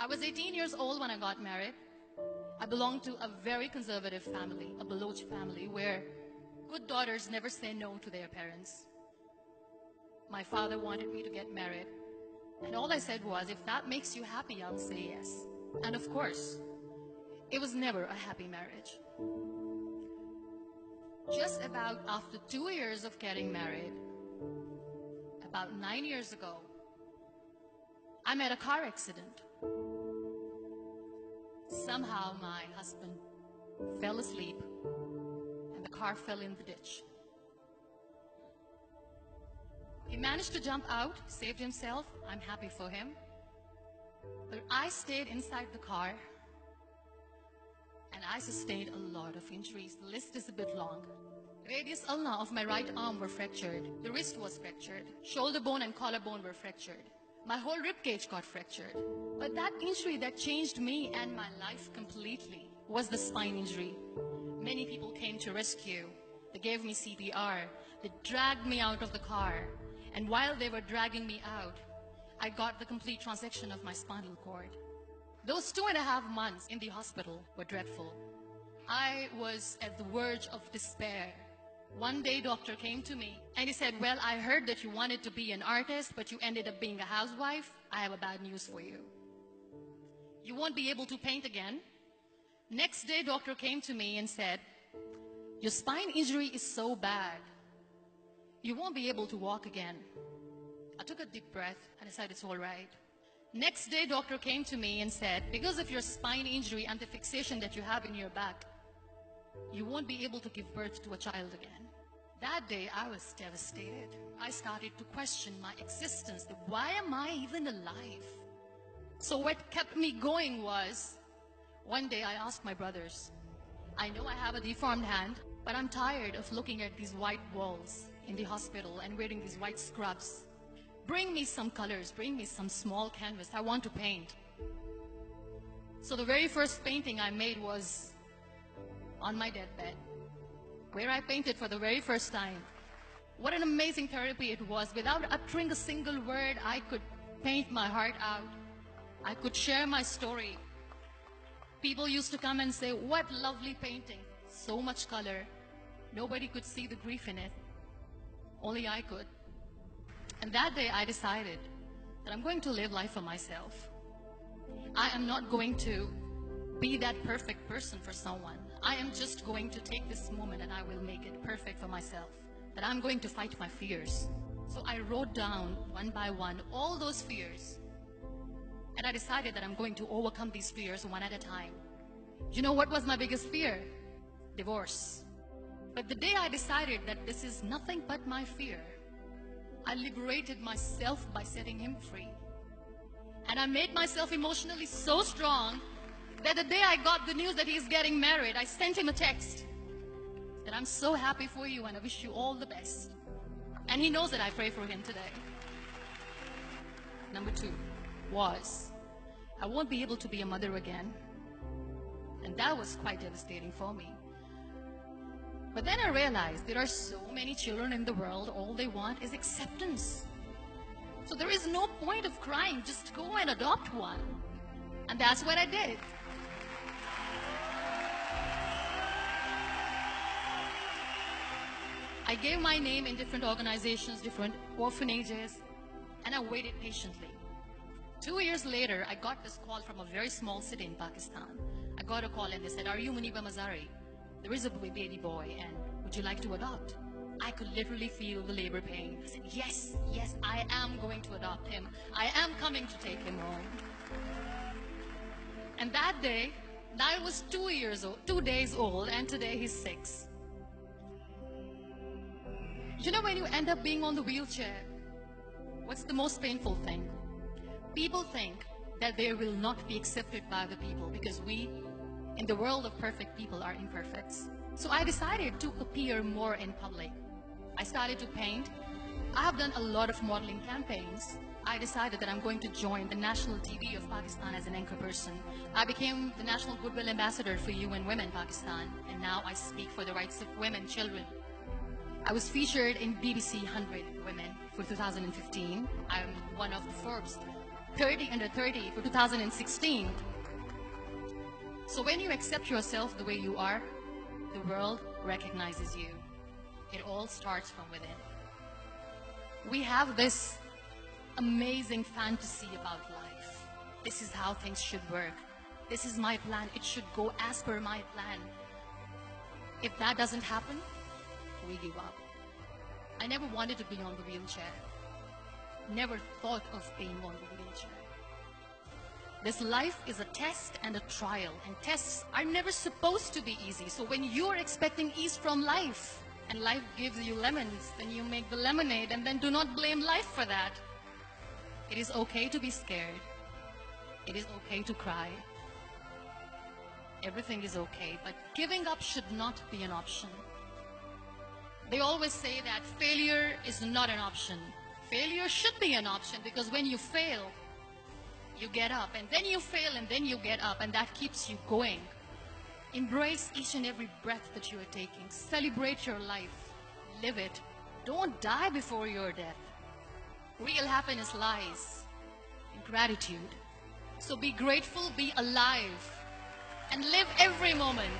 I was 18 years old when I got married. I belonged to a very conservative family, a Baloch family, where good daughters never say no to their parents. My father wanted me to get married, and all I said was, if that makes you happy, I'll say yes. And of course, it was never a happy marriage. Just about after 2 years of getting married, about 9 years ago, I met a car accident. Somehow my husband fell asleep and the car fell in the ditch. He managed to jump out, saved himself. I'm happy for him. But I stayed inside the car and I sustained a lot of injuries. The list is a bit long. Radius ulna of my right arm were fractured. The wrist was fractured. Shoulder bone and collarbone were fractured. My whole rib cage got fractured. But that injury that changed me and my life completely was the spine injury. Many people came to rescue. They gave me CPR. They dragged me out of the car. And while they were dragging me out, I got the complete transection of my spinal cord. Those 2.5 months in the hospital were dreadful. I was at the verge of despair. One day, doctor came to me and he said, well, I heard that you wanted to be an artist, but you ended up being a housewife. I have a bad news for you. You won't be able to paint again. Next day, doctor came to me and said, your spine injury is so bad, you won't be able to walk again. I took a deep breath and I said, it's all right. Next day, doctor came to me and said, because of your spine injury and the fixation that you have in your back, you won't be able to give birth to a child again. That day, I was devastated. I started to question my existence. Why am I even alive? So what kept me going was, one day I asked my brothers, I know I have a deformed hand, but I'm tired of looking at these white walls in the hospital and wearing these white scrubs. Bring me some colors, bring me some small canvas. I want to paint. So the very first painting I made was on my deathbed, where I painted for the very first time. What an amazing therapy it was. Without uttering a single word, I could paint my heart out. I could share my story. People used to come and say, what lovely painting. So much color. Nobody could see the grief in it. Only I could. And that day I decided that I'm going to live life for myself. I am not going to be that perfect person for someone. I am just going to take this moment and I will make it perfect for myself. That I'm going to fight my fears. So I wrote down one by one all those fears. And I decided that I'm going to overcome these fears one at a time. You know what was my biggest fear? Divorce. But the day I decided that this is nothing but my fear, I liberated myself by setting him free. And I made myself emotionally so strong that the day I got the news that he's getting married, I sent him a text that I'm so happy for you and I wish you all the best. And he knows that I pray for him today. Number 2 was, I won't be able to be a mother again. And that was quite devastating for me. But then I realized there are so many children in the world, all they want is acceptance. So there is no point of crying, just go and adopt one. And that's what I did. I gave my name in different organizations, different orphanages, and I waited patiently. 2 years later, I got this call from a very small city in Pakistan. I got a call and they said, are you Muniba Mazari? There is a baby boy and would you like to adopt? I could literally feel the labor pain. I said, yes, I am going to adopt him. I am coming to take him home. And that day, I was 2 days old, and today he's 6. You know, when you end up being on the wheelchair, what's the most painful thing? People think that they will not be accepted by the people because we, in the world of perfect people, are imperfects. So I decided to appear more in public. I started to paint. I have done a lot of modeling campaigns. I decided that I'm going to join the national TV of Pakistan as an anchor person. I became the National Goodwill Ambassador for UN Women Pakistan, and now I speak for the rights of women, children. I was featured in BBC 100 Women for 2015. I'm one of the Forbes 30 under 30 for 2016. So when you accept yourself the way you are, the world recognizes you. It all starts from within. We have this amazing fantasy about life. This is how things should work. This is my plan. It should go as per my plan. If that doesn't happen, we give up. I never wanted to be on the wheelchair. Never thought of being on the wheelchair. This life is a test and a trial, and tests are never supposed to be easy. So when you are expecting ease from life, and life gives you lemons, then you make the lemonade, and then do not blame life for that. It is okay to be scared. It is okay to cry. Everything is okay, but giving up should not be an option. They always say that failure is not an option. Failure should be an option, because when you fail, you get up, and then you fail, and then you get up, and that keeps you going. Embrace each and every breath that you are taking. Celebrate your life. Live it. Don't die before your death. Real happiness lies in gratitude. So be grateful, be alive, and live every moment.